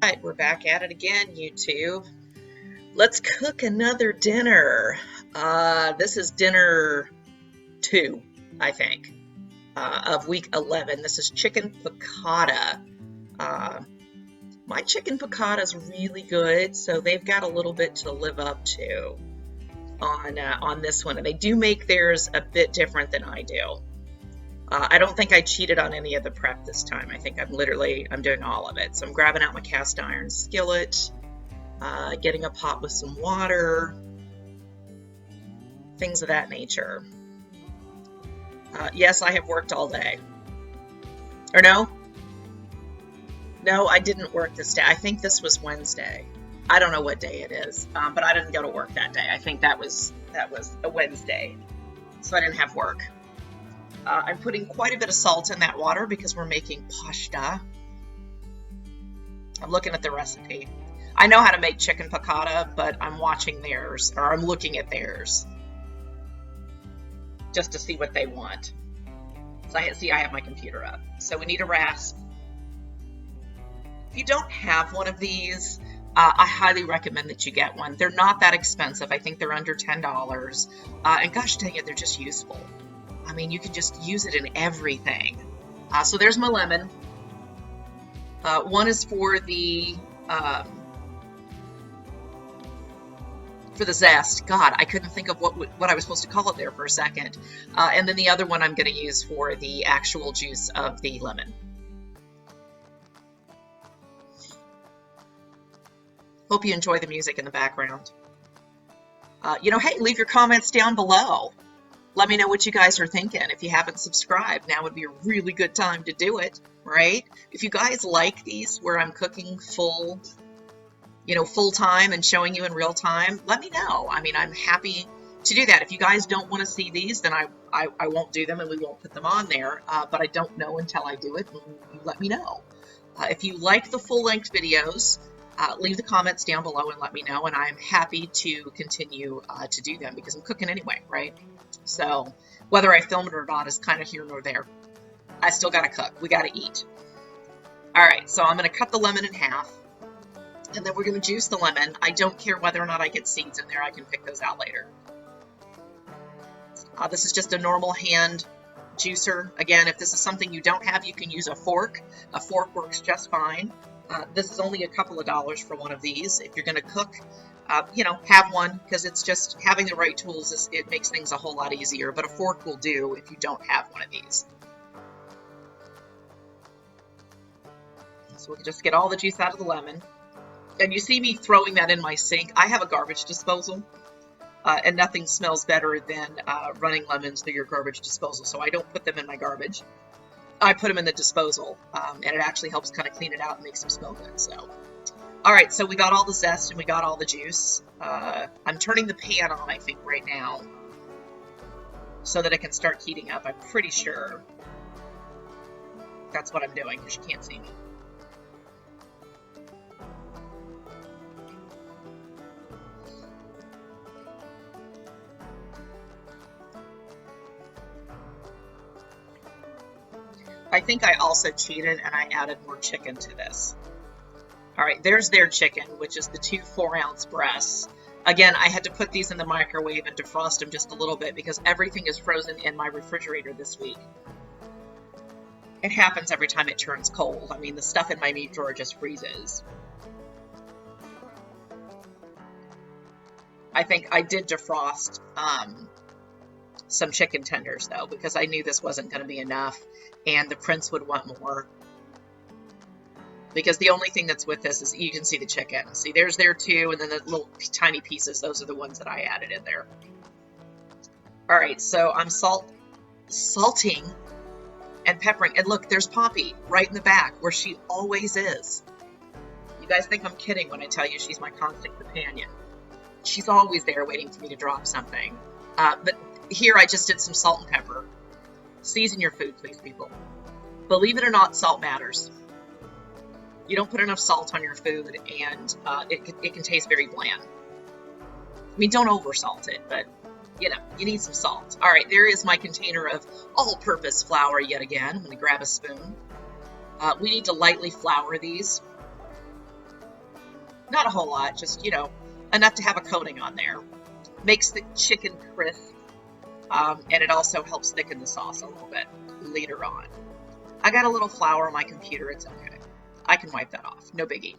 Alright, we're back at it again, YouTube. Let's cook another dinner. This is dinner 2, I think, of week 11. This is chicken piccata. My chicken piccata is really good, so they've got a little bit to live up to on this one. And they do make theirs a bit different than I do. I don't think I cheated on any of the prep this time. I think I'm doing all of it. So I'm grabbing out my cast iron skillet, getting a pot with some water, things of that nature. Yes, I have worked all day. Or no? No, I didn't work this day. I think this was Wednesday. I don't know what day it is, but I didn't go to work that day. I think that was a Wednesday, so I didn't have work. I'm putting quite a bit of salt in that water because we're making pasta. I'm looking at the recipe. I know how to make chicken piccata, but I'm watching theirs, or I'm looking at theirs just to see what they want. So I have my computer up. So we need a rasp. If you don't have one of these, I highly recommend that you get one. They're not that expensive. I think they're under $10. And gosh dang it, they're just useful. I mean, you can just use it in everything. So there's my lemon. One is for the zest. God, I couldn't think of what I was supposed to call it there for a second. And then the other one I'm going to use for the actual juice of the lemon. Hope you enjoy the music in the background. Hey, leave your comments down below. Let me know what you guys are thinking. If you haven't subscribed, now would be a really good time to do it, right? If you guys like these where I'm cooking full time and showing you in real time, let me know. I mean, I'm happy to do that. If you guys don't want to see these, then I won't do them and we won't put them on there. But I don't know until I do it, and you let me know. If you like the full-length videos, leave the comments down below and let me know, and I'm happy to continue to do them because I'm cooking anyway, right? So whether I film it or not is kind of here nor there. I still got to cook. We got to eat. All right, so I'm going to cut the lemon in half, and then we're going to juice the lemon. I don't care whether or not I get seeds in there. I can pick those out later. This is just a normal hand juicer. Again, if this is something you don't have, you can use a fork. A fork works just fine. This is only a couple of dollars for one of these. If you're going to cook, have one, because it's just having the right tools, it makes things a whole lot easier. But a fork will do if you don't have one of these. So we can just get all the juice out of the lemon. And you see me throwing that in my sink. I have a garbage disposal, and nothing smells better than running lemons through your garbage disposal. So I don't put them in my garbage. I put them in the disposal, and it actually helps kind of clean it out and makes them smell good. So, all right, so we got all the zest and we got all the juice. I'm turning the pan on, I think, right now, so that it can start heating up. I'm pretty sure that's what I'm doing because you can't see me. I think I also cheated and I added more chicken to this. All right, there's their chicken, which is the 2 4-ounce breasts. Again, I had to put these in the microwave and defrost them just a little bit because everything is frozen in my refrigerator this week. It happens every time it turns cold. I mean, the stuff in my meat drawer just freezes. I think I did defrost some chicken tenders, though, because I knew this wasn't going to be enough, and the prince would want more. Because the only thing that's with this is you can see the chicken. See, there's there too, and then the little tiny pieces, those are the ones that I added in there. All right, so I'm salting and peppering. And look, there's Poppy right in the back, where she always is. You guys think I'm kidding when I tell you she's my constant companion. She's always there waiting for me to drop something. But here I just did some salt and pepper. Season your food, please, people. Believe it or not, salt matters. You don't put enough salt on your food, and it can taste very bland. I mean, don't over-salt it, but, you need some salt. All right, there is my container of all-purpose flour yet again. I'm going to grab a spoon. We need to lightly flour these. Not a whole lot, just, enough to have a coating on there. Makes the chicken crisp, and it also helps thicken the sauce a little bit later on. I got a little flour on my computer, it's okay. I can wipe that off, no biggie.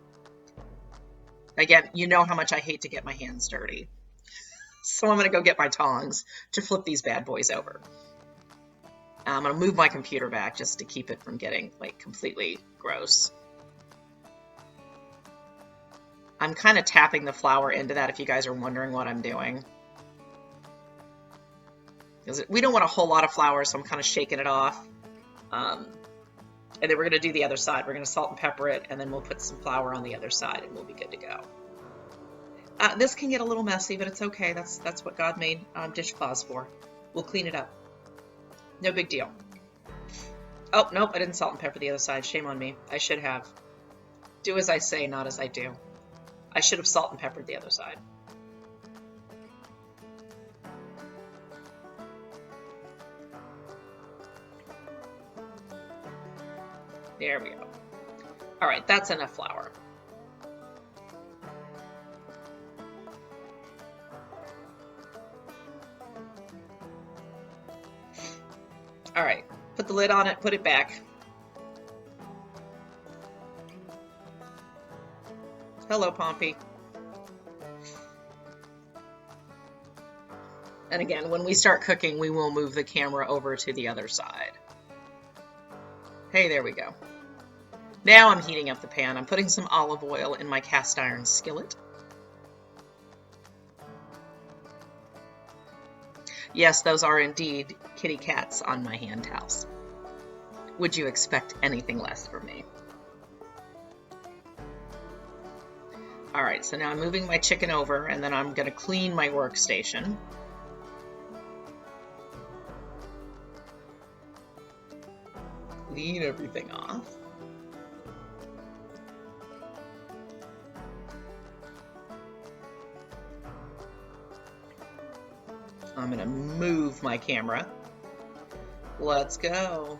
Again, you know how much I hate to get my hands dirty. So I'm gonna go get my tongs to flip these bad boys over. I'm gonna move my computer back just to keep it from getting like completely gross. I'm kind of tapping the flour into that if you guys are wondering what I'm doing. Because we don't want a whole lot of flour, so I'm kind of shaking it off. And then we're going to do the other side. We're going to salt and pepper it, and then we'll put some flour on the other side, and we'll be good to go. This can get a little messy, but it's okay. That's what God made dishcloths for. We'll clean it up. No big deal. Oh, nope, I didn't salt and pepper the other side. Shame on me. I should have. Do as I say, not as I do. I should have salt and peppered the other side. There we go. All right, that's enough flour. All right, put the lid on it, put it back. Hello, Pompey. And again, when we start cooking, we will move the camera over to the other side. Hey, there we go. Now I'm heating up the pan. I'm putting some olive oil in my cast iron skillet. Yes, those are indeed kitty cats on my hand towels. Would you expect anything less from me? All right, so now I'm moving my chicken over, and then I'm going to clean my workstation. Clean everything off. I'm going to move my camera. Let's go.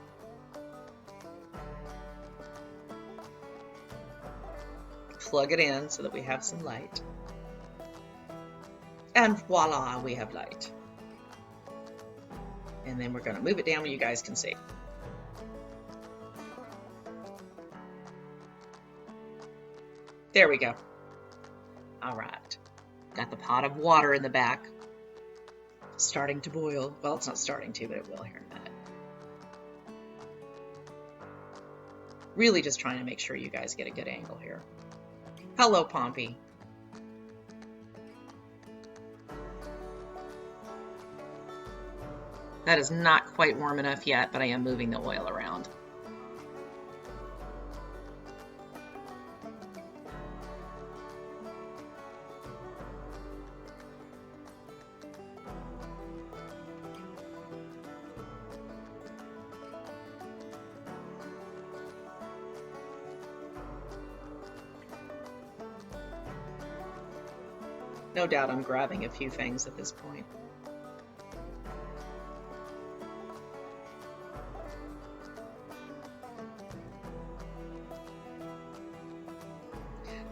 Plug it in so that we have some light. And voila, we have light. And then we're going to move it down where you guys can see. There we go. All right. Got the pot of water in the back. Starting to boil. Well, it's not starting to, but it will here in a minute. Really just trying to make sure you guys get a good angle here. Hello, Pompey. That is not quite warm enough yet, but I am moving the oil around. No doubt I'm grabbing a few things at this point.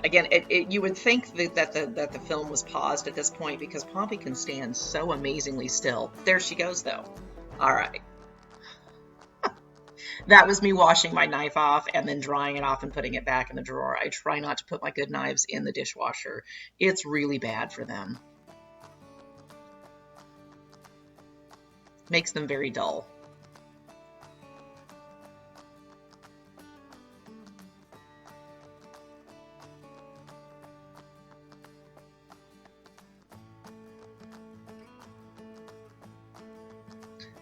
Again, you would think that the film was paused at this point because Pompey can stand so amazingly still. There she goes, though. All right. That was me washing my knife off and then drying it off and putting it back in the drawer. I try not to put my good knives in the dishwasher. It's really bad for them. Makes them very dull.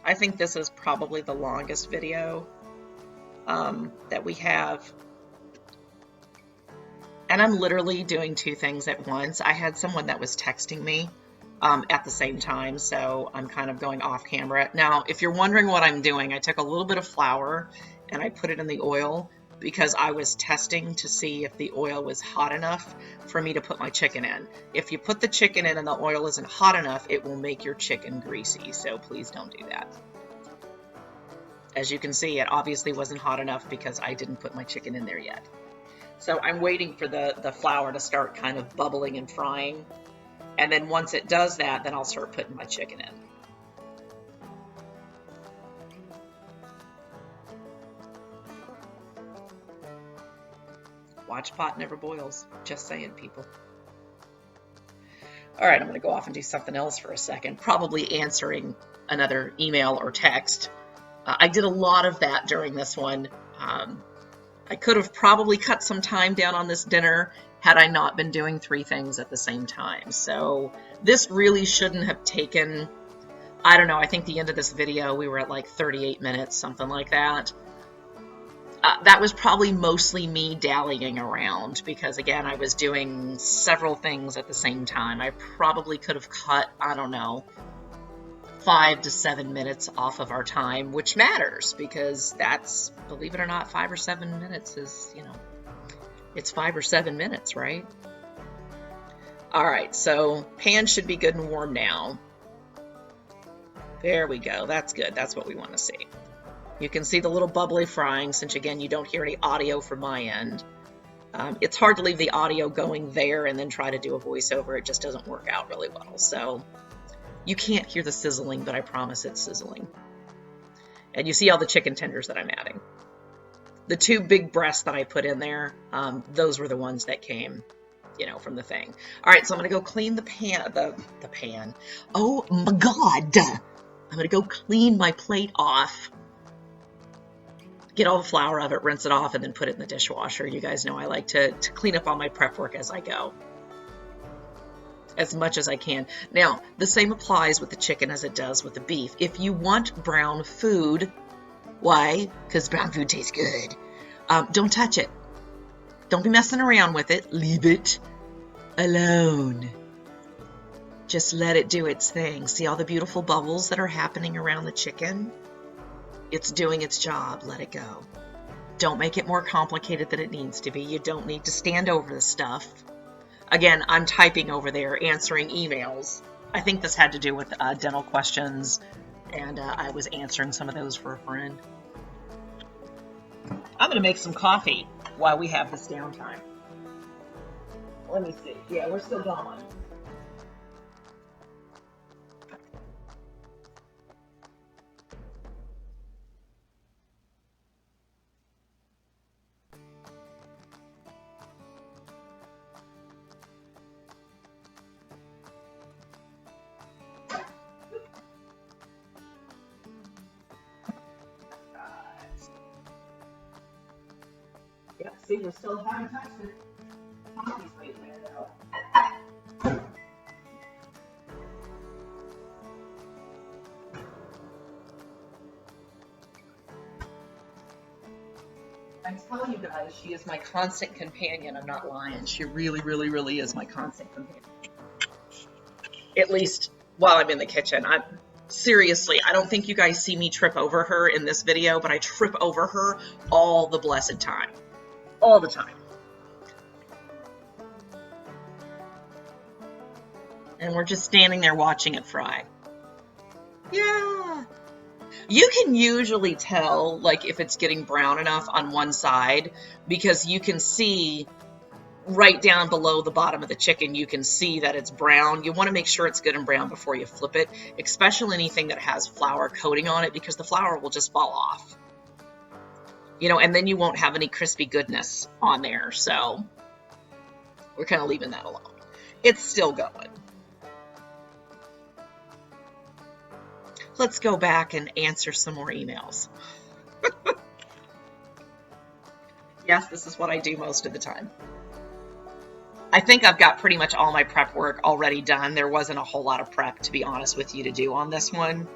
I think this is probably the longest video that we have. And I'm literally doing two things at once. I had someone that was texting me at the same time, so I'm kind of going off camera. Now, if you're wondering what I'm doing, I took a little bit of flour and I put it in the oil because I was testing to see if the oil was hot enough for me to put my chicken in. If you put the chicken in and the oil isn't hot enough, it will make your chicken greasy, so please don't do that. As you can see, it obviously wasn't hot enough because I didn't put my chicken in there yet. So I'm waiting for the flour to start kind of bubbling and frying. And then once it does that, then I'll start putting my chicken in. Watch pot never boils. Just saying, people. All right, I'm going to go off and do something else for a second, probably answering another email or text. I did a lot of that during this one. I could have probably cut some time down on this dinner had I not been doing 3 things at the same time. So this really shouldn't have taken, I don't know, I think the end of this video, we were at like 38 minutes, something like that. That was probably mostly me dallying around because, again, I was doing several things at the same time. I probably could have cut, I don't know, 5 to 7 minutes off of our time, which matters because that's, believe it or not, 5 or 7 minutes is, you know, it's 5 or 7 minutes, right? All right, so pan should be good and warm now. There we go. That's good. That's what we want to see. You can see the little bubbly frying, since again, you don't hear any audio from my end. It's hard to leave the audio going there and then try to do a voiceover. It just doesn't work out really well. So you can't hear the sizzling, but I promise it's sizzling. And you see all the chicken tenders that I'm adding. The 2 big breasts that I put in there, those were the ones that came, you know, from the thing. All right, so I'm going to go clean the pan, the pan. Oh my God. I'm going to go clean my plate off. Get all the flour of it, rinse it off, and then put it in the dishwasher. You guys know I like to clean up all my prep work as I go, as much as I can. Now, the same applies with the chicken as it does with the beef. If you want brown food, why? Because brown food tastes good. Don't touch it. Don't be messing around with it. Leave it alone. Just let it do its thing. See all the beautiful bubbles that are happening around the chicken? It's doing its job. Let it go. Don't make it more complicated than it needs to be. You don't need to stand over the stuff. Again, I'm typing over there, answering emails. I think this had to do with dental questions, and I was answering some of those for a friend. I'm going to make some coffee while we have this downtime. Let me see. Yeah, we're still going. Yeah, see, we still haven't touched it. Coffee's waiting there, though. I'm telling you guys, she is my constant companion. I'm not lying. She really, really, really is my constant companion. At least while I'm in the kitchen. Seriously, I don't think you guys see me trip over her in this video, but I trip over her all the blessed time. All the time. And we're just standing there watching it fry. Yeah. You can usually tell, like, if it's getting brown enough on one side, because you can see right down below the bottom of the chicken, you can see that it's brown. You want to make sure it's good and brown before you flip it, especially anything that has flour coating on it, because the flour will just fall off. You know, and then you won't have any crispy goodness on there. So we're kind of leaving that alone. It's still going. Let's go back and answer some more emails. Yes, this is what I do most of the time. I think I've got pretty much all my prep work already done. There wasn't a whole lot of prep, to be honest with you, to do on this one.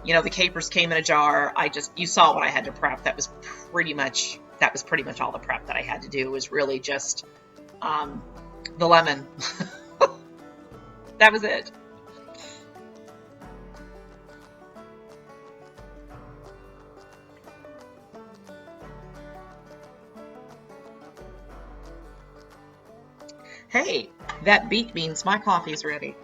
You know, the capers came in a jar. You saw what I had to prep. That was pretty much all the prep that I had to do. It was really just the lemon. That was it. Hey, that beep means my coffee's ready.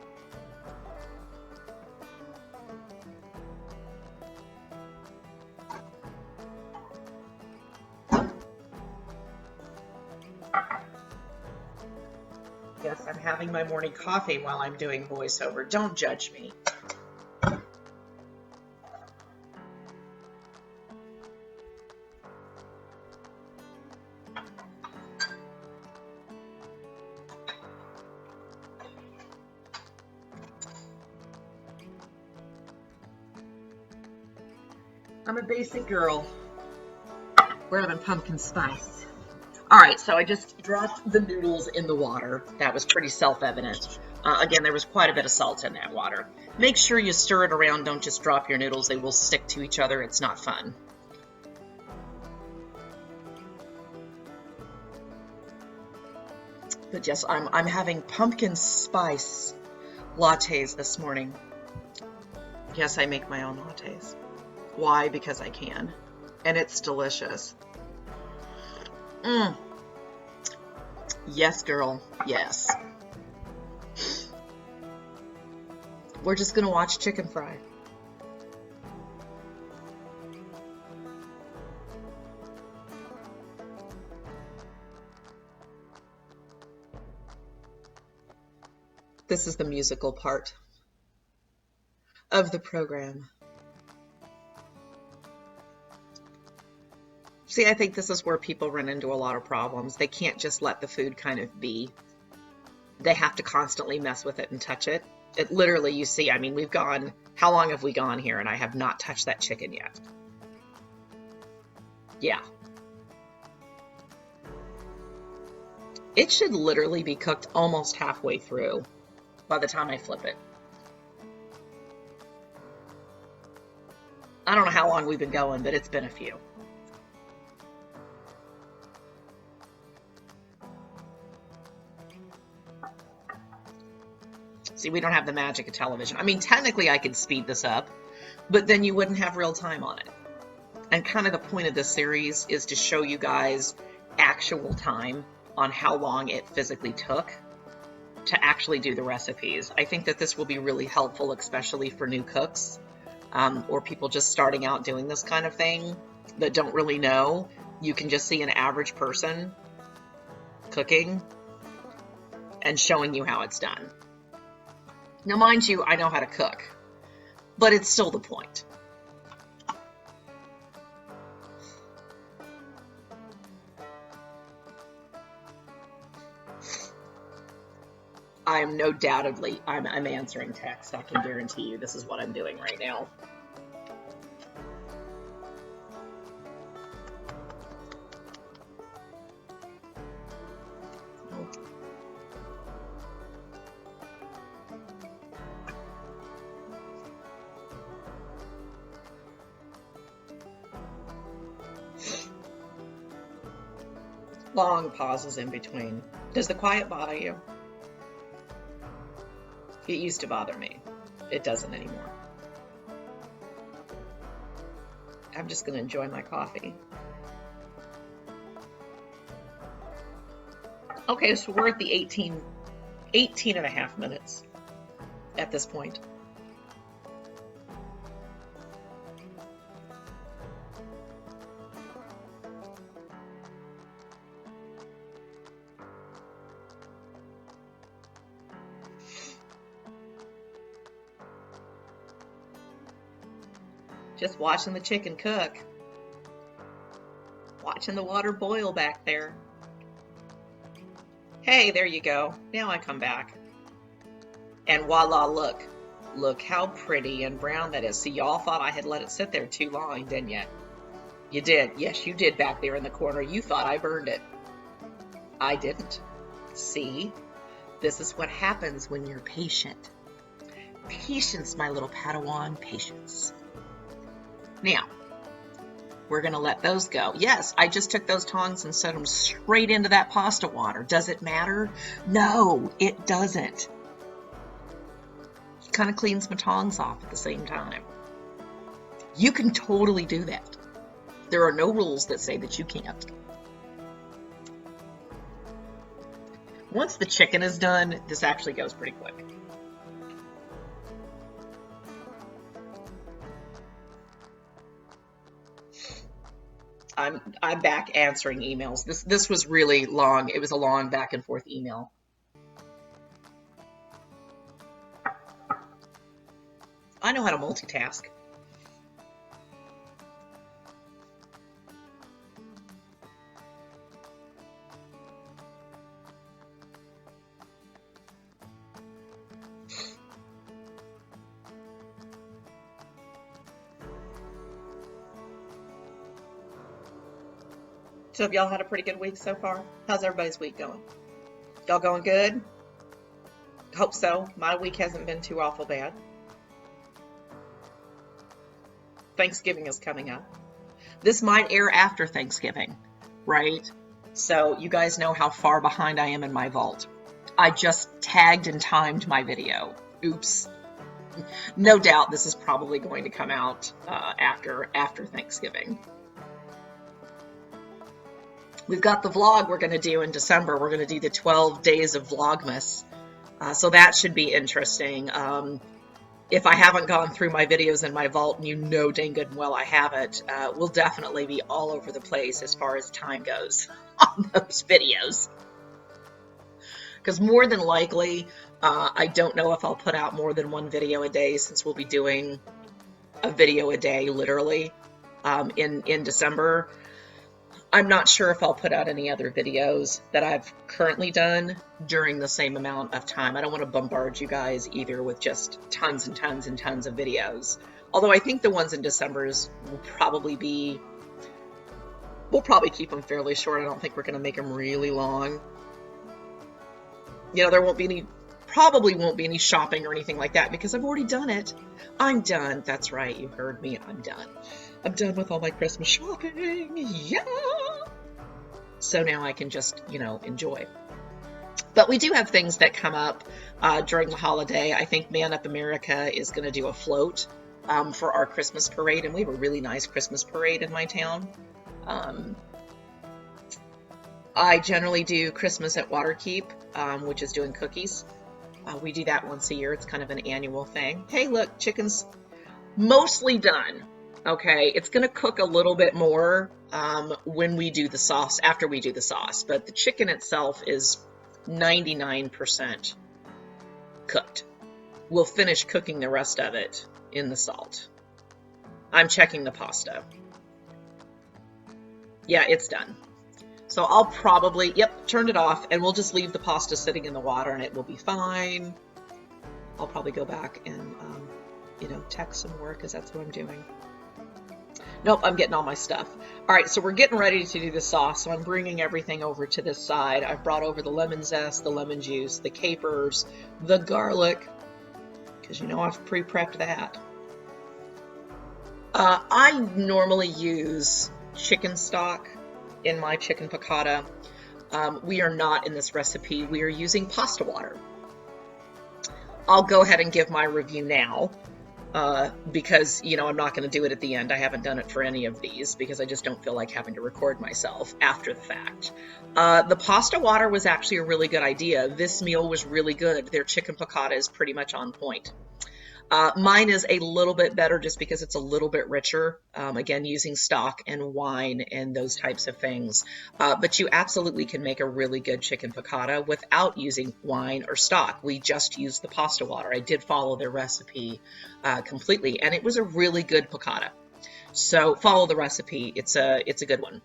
guess I'm having my morning coffee while I'm doing voiceover. Don't judge me. I'm a basic girl. We're having pumpkin spice. All right, so I just dropped the noodles in the water. That was pretty self-evident. Again, there was quite a bit of salt in that water. Make sure you stir it around. Don't just drop your noodles. They will stick to each other. It's not fun. But yes, I'm having pumpkin spice lattes this morning. Yes, I make my own lattes. Why? Because I can. And it's delicious. Yes, girl. Yes. We're just gonna watch chicken fry. This is the musical part of the program. See, I think this is where people run into a lot of problems. They can't just let the food kind of be. They have to constantly mess with it and touch it. It literally, you see, I mean, we've gone, how long have we gone here? And I have not touched that chicken yet. Yeah. It should literally be cooked almost halfway through by the time I flip it. I don't know how long we've been going, but it's been a few. See, we don't have the magic of television. I mean, technically I could speed this up, but then you wouldn't have real time on it. And kind of the point of this series is to show you guys actual time on how long it physically took to actually do the recipes. I think that this will be really helpful, especially for new cooks or people just starting out doing this kind of thing that don't really know. You can just see an average person cooking and showing you how it's done. Now, mind you, I know how to cook, but it's still the point. I'm no doubtedly, I'm answering text. I can guarantee you this is what I'm doing right now. Long pauses in between. Does the quiet bother you? It used to bother me. It doesn't anymore. I'm just going to enjoy my coffee. Okay, so we're at the 18 and a half minutes at this point. Just watching the chicken cook. Watching the water boil back there. Hey, there you go. Now I come back. And voila, look. Look how pretty and brown that is. See, y'all thought I had let it sit there too long, didn't you? You did. Yes, you did back there in the corner. You thought I burned it. I didn't. See? This is what happens when you're patient. Patience, my little Padawan, patience. Now, we're going to let those go. Yes, I just took those tongs and set them straight into that pasta water. Does it matter? No, it doesn't. It kind of cleans my tongs off at the same time. You can totally do that. There are no rules that say that you can't. Once the chicken is done, this actually goes pretty quick. I'm back answering emails. This was really long. It was a long back and forth email. I know how to multitask. So have y'all had a pretty good week so far? How's everybody's week going? Y'all going good? Hope so. My week hasn't been too awful bad. Thanksgiving is coming up. This might air after Thanksgiving, right? So you guys know how far behind I am in my vault. I just tagged and timed my video. Oops. No doubt this is probably going to come out after Thanksgiving. We've got the vlog we're going to do in December. We're going to do the 12 days of Vlogmas. So that should be interesting. If I haven't gone through my videos in my vault, and you know dang good and well I haven't, we'll definitely be all over the place as far as time goes on those videos. Because more than likely, I don't know if I'll put out more than one video a day, since we'll be doing a video a day, literally, in December. I'm not sure if I'll put out any other videos that I've currently done during the same amount of time. I don't want to bombard you guys either with just tons and tons and tons of videos. Although I think the ones in December's will probably be, we'll probably keep them fairly short. I don't think we're going to make them really long. You know, there won't be any, probably won't be any shopping or anything like that because I've already done it. I'm done. That's right. You heard me. I'm done. I'm done with all my Christmas shopping. Yeah. So now I can just, you know, enjoy. But we do have things that come up during the holiday. I think Man Up America is going to do a float for our Christmas parade. And we have a really nice Christmas parade in my town. I generally do Christmas at Waterkeep, which is doing cookies. We do that once a year. It's kind of an annual thing. Hey, look, chicken's mostly done. Okay, it's going to cook a little bit more when we do the sauce, after we do the sauce. But the chicken itself is 99% cooked. We'll finish cooking the rest of it in the salt. I'm checking the pasta. Yeah, it's done. So I'll probably, yep, turn it off, and we'll just leave the pasta sitting in the water, and it will be fine. I'll probably go back and, you know, text some more, because that's what I'm doing. Nope, I'm getting all my stuff. All right, so we're getting ready to do the sauce, so I'm bringing everything over to this side. I've brought over the lemon zest, the lemon juice, the capers, the garlic, because you know I've pre-prepped that. I normally use chicken stock in my chicken piccata. We are not in this recipe. We are using pasta water. I'll go ahead and give my review now. Because, you know, I'm not going to do it at the end. I haven't done it for any of these because I just don't feel like having to record myself after the fact. The pasta water was actually a really good idea. This meal was really good. Their chicken piccata is pretty much on point. Mine is a little bit better just because it's a little bit richer, again, using stock and wine and those types of things. But you absolutely can make a really good chicken piccata without using wine or stock. We just used the pasta water. I did follow their recipe completely, and it was a really good piccata. So follow the recipe. It's a good one.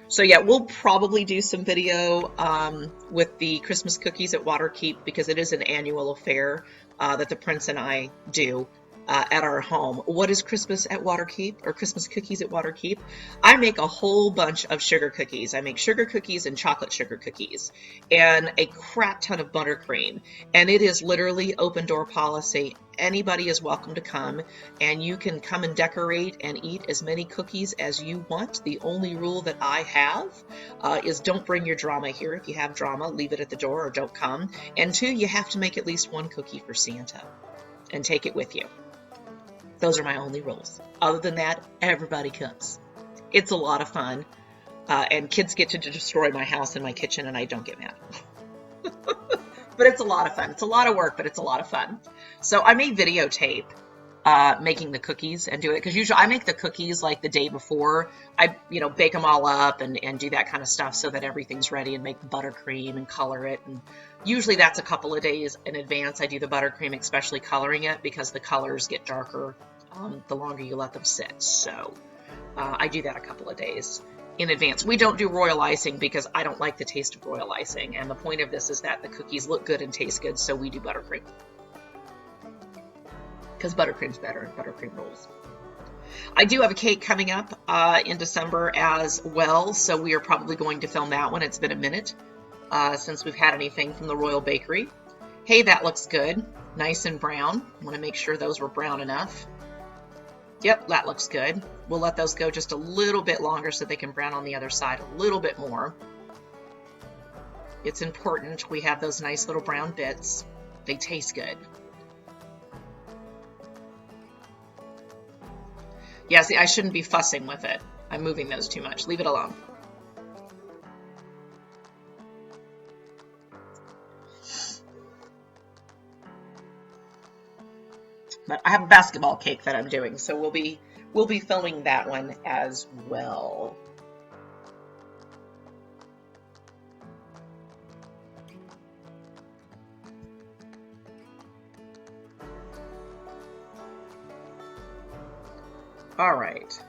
So yeah, we'll probably do some video with the Christmas cookies at Waterkeep because it is an annual affair that the Prince and I do at our home. What is Christmas at Waterkeep, or Christmas cookies at Waterkeep? I make a whole bunch of sugar cookies. I make sugar cookies and chocolate sugar cookies and a crap ton of buttercream. And it is literally open door policy. Anybody is welcome to come, and you can come and decorate and eat as many cookies as you want. The only rule that I have is don't bring your drama here. If you have drama, leave it at the door or don't come. And 2, you have to make at least 1 cookie for Santa and take it with you. Those are my only rules. Other than that, everybody comes. It's a lot of fun, and kids get to destroy my house and my kitchen, and I don't get mad. But it's a lot of fun. It's a lot of work, but it's a lot of fun. So I may videotape making the cookies and do it, because usually I make the cookies like the day before. I, you know, bake them all up and do that kind of stuff so that everything's ready, and make buttercream and color it and Usually that's a couple of days in advance. I do the buttercream, especially coloring it, because the colors get darker the longer you let them sit. So I do that a couple of days in advance. We don't do royal icing because I don't like the taste of royal icing. And the point of this is that the cookies look good and taste good, so we do buttercream. Because buttercream's better and buttercream rules. I do have a cake coming up in December as well, so we are probably going to film that one. It's been a minute since we've had anything from the Royal Bakery. Hey, that looks good. Nice and brown. I want to make sure those were brown enough. Yep, that looks good. We'll let those go just a little bit longer so they can brown on the other side a little bit more. It's important we have those nice little brown bits. They taste good. Yeah, see, I shouldn't be fussing with it. I'm moving those too much. Leave it alone. But I have a basketball cake that I'm doing, so we'll be filming that one as well. All right.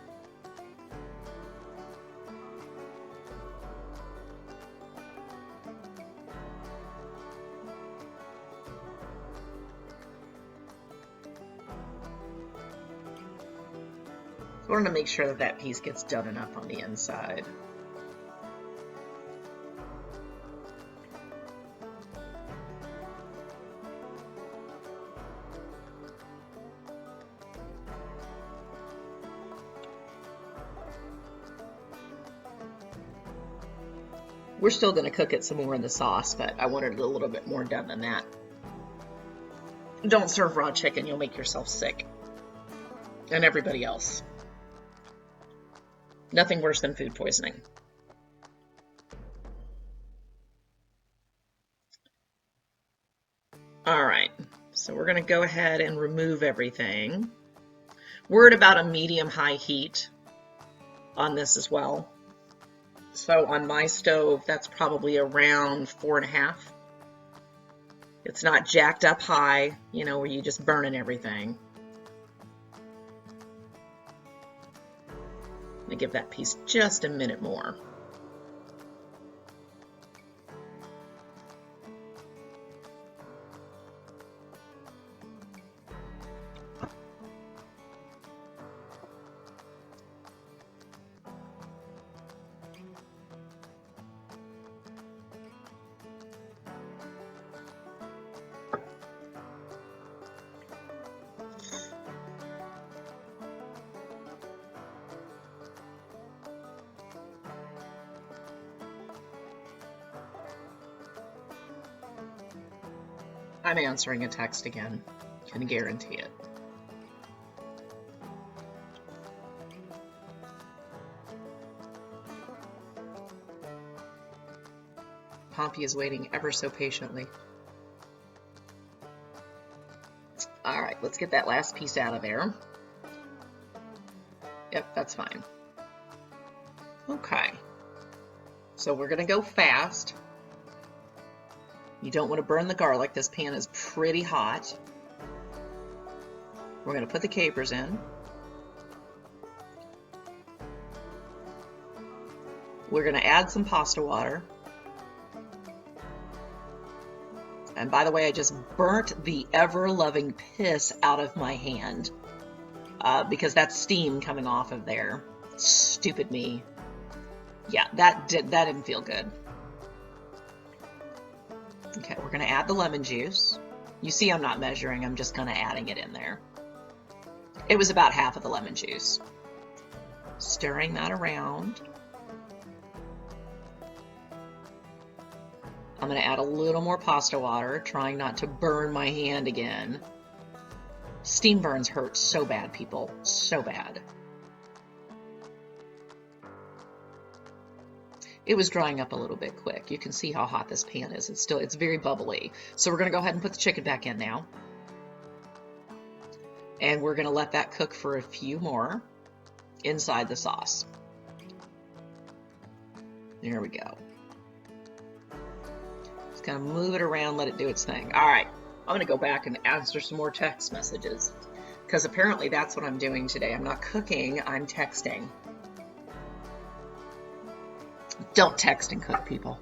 I wanted to make sure that that piece gets done enough on the inside. We're still going to cook it some more in the sauce, but I wanted it a little bit more done than that. Don't serve raw chicken, you'll make yourself sick. And everybody else. Nothing worse than food poisoning. All right, so we're going to go ahead and remove everything. We're at about a medium-high heat on this as well. So on my stove, that's probably around 4.5. It's not jacked up high, you know, where you just burning everything. Let me give that piece just a minute more. I'm answering a text again. Can guarantee it. Pompey is waiting ever so patiently. All right, let's get that last piece out of there. Yep, that's fine. Okay, so we're gonna go fast. You don't want to burn the garlic. This pan is pretty hot. We're going to put the capers in. We're going to add some pasta water. And by the way, I just burnt the ever-loving piss out of my hand because that's steam coming off of there. Stupid me. Yeah, that didn't feel good. Okay, we're going to add the lemon juice. You see I'm not measuring, I'm just kind of adding it in there. It was about half of the lemon juice. Stirring that around. I'm going to add a little more pasta water, trying not to burn my hand again. Steam burns hurt so bad, people. So bad. It was drying up a little bit quick. You can see how hot this pan is. It's very bubbly. So we're going to go ahead and put the chicken back in now. And we're going to let that cook for a few more inside the sauce. There we go. Just kind of move it around, let it do its thing. All right, I'm gonna go back and answer some more text messages because apparently that's what I'm doing today. I'm not cooking, I'm texting. Don't text and cook, people.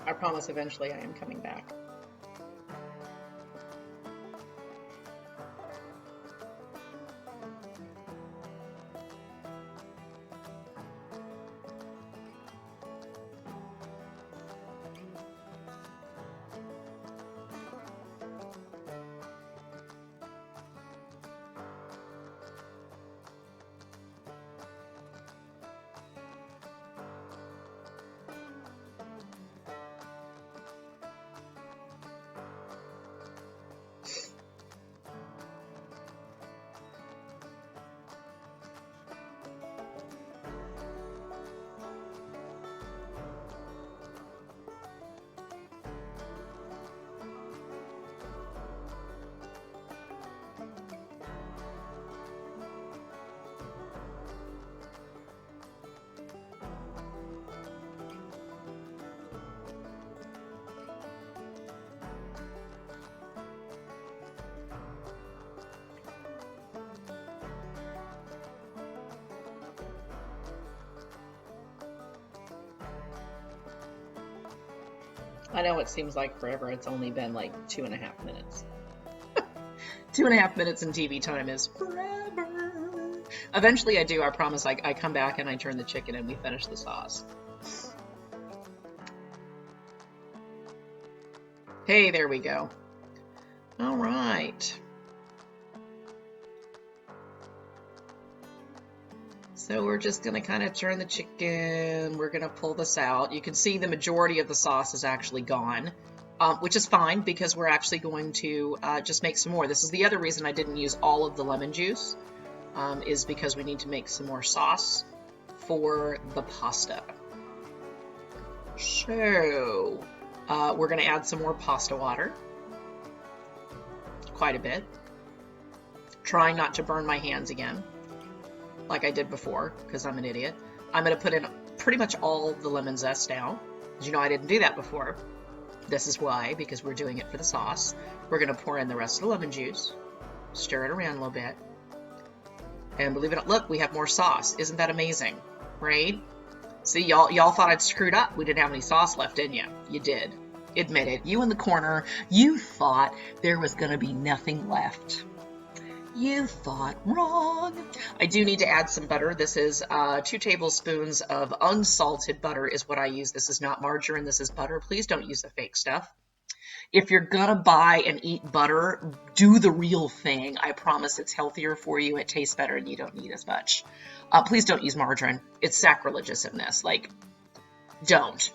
I promise eventually I am coming back. I know it seems like forever. It's only been like 2.5 minutes. 2.5 minutes in TV time is forever. Eventually I do. I promise. I come back and I turn the chicken and we finish the sauce. Hey, there we go. All right. So we're just going to kind of turn the chicken. We're going to pull this out. You can see the majority of the sauce is actually gone, which is fine because we're actually going to just make some more. This is the other reason I didn't use all of the lemon juice, is because we need to make some more sauce for the pasta. So we're going to add some more pasta water, quite a bit. Trying not to burn my hands again, like I did before, because I'm an idiot. I'm going to put in pretty much all the lemon zest now. As you know, I didn't do that before. This is why, because we're doing it for the sauce. We're going to pour in the rest of the lemon juice, stir it around a little bit, and believe it or not, look, we have more sauce. Isn't that amazing, right? See, y'all thought I'd screwed up. We didn't have any sauce left, didn't you? You did. Admit it. You in the corner, you thought there was going to be nothing left. You thought wrong. I do need to add some butter. This is 2 tablespoons of unsalted butter is what I use. This is not margarine. This is butter. Please don't use the fake stuff. If you're going to buy and eat butter, do the real thing. I promise it's healthier for you. It tastes better and you don't need as much. Please don't use margarine. It's sacrilegious in this. Like, don't.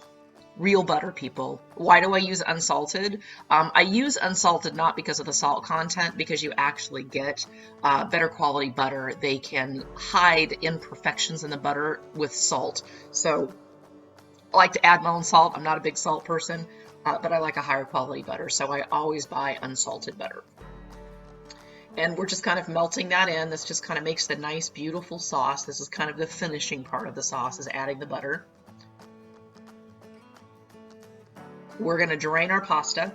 real butter, people. Why do I use unsalted? I use unsalted not because of the salt content, because you actually get better quality butter. They can hide imperfections in the butter with salt. So I like to add my own salt. I'm not a big salt person, but I like a higher quality butter. So I always buy unsalted butter. And we're just kind of melting that in. This just kind of makes the nice, beautiful sauce. This is kind of the finishing part of the sauce, is adding the butter. We're going to drain our pasta.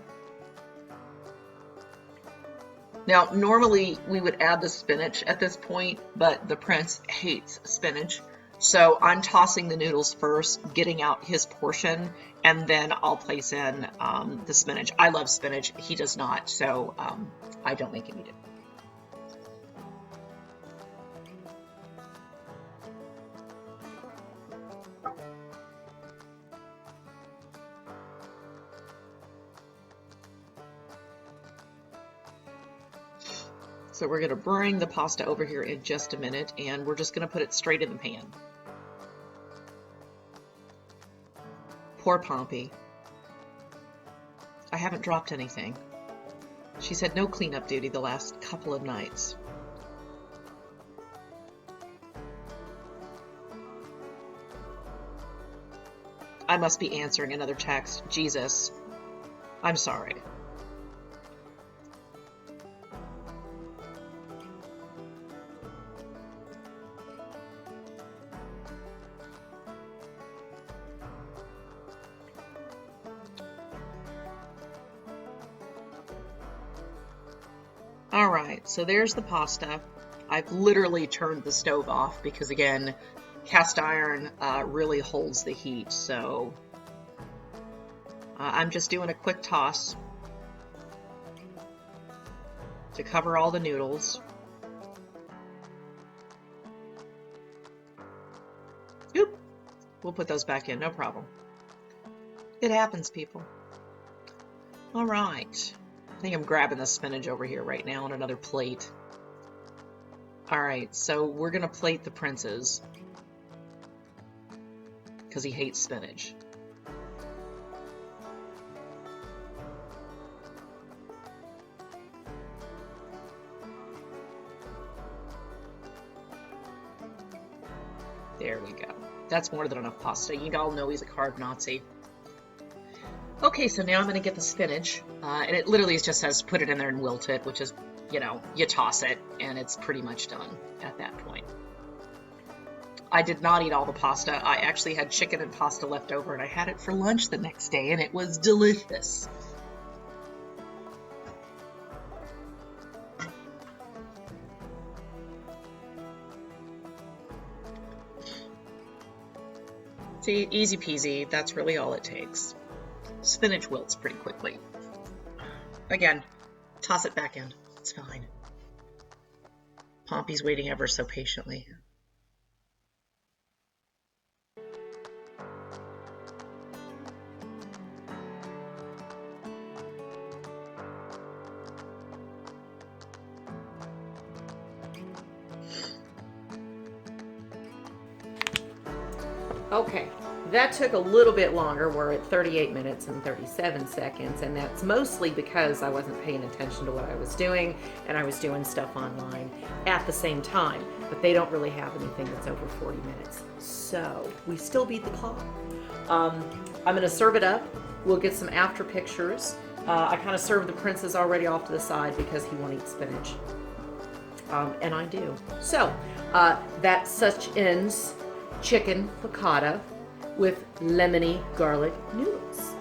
Now, normally we would add the spinach at this point, but the prince hates spinach. So I'm tossing the noodles first, getting out his portion, and then I'll place in the spinach. I love spinach. He does not, so I don't make him eat it. So we're going to bring the pasta over here in just a minute, and we're just going to put it straight in the pan. Poor Pompey. I haven't dropped anything. She's had no cleanup duty the last couple of nights. I must be answering another text. Jesus. I'm sorry. All right, so there's the pasta. I've literally turned the stove off because, again, cast iron really holds the heat. So I'm just doing a quick toss to cover all the noodles. Oop, we'll put those back in, no problem. It happens, people. All right. I think I'm grabbing the spinach over here right now on another plate. All right, so we're gonna plate the prince's because he hates spinach. There we go. That's more than enough pasta. You all know he's a carb Nazi. Okay, so now I'm going to get the spinach, and it literally just says put it in there and wilt it, which is, you know, you toss it, and it's pretty much done at that point. I did not eat all the pasta. I actually had chicken and pasta left over, and I had it for lunch the next day, and it was delicious. See, easy peasy, that's really all it takes. Spinach wilts pretty quickly. Again, toss it back in. It's fine. Pompey's waiting ever so patiently. Okay. That took a little bit longer. We're at 38 minutes and 37 seconds, and that's mostly because I wasn't paying attention to what I was doing, and I was doing stuff online at the same time, but they don't really have anything that's over 40 minutes. So we still beat the clock. I'm going to serve it up. We'll get some after pictures. I kind of served the princes already off to the side because he won't eat spinach, and I do. So that such ends chicken piccata with lemony garlic noodles.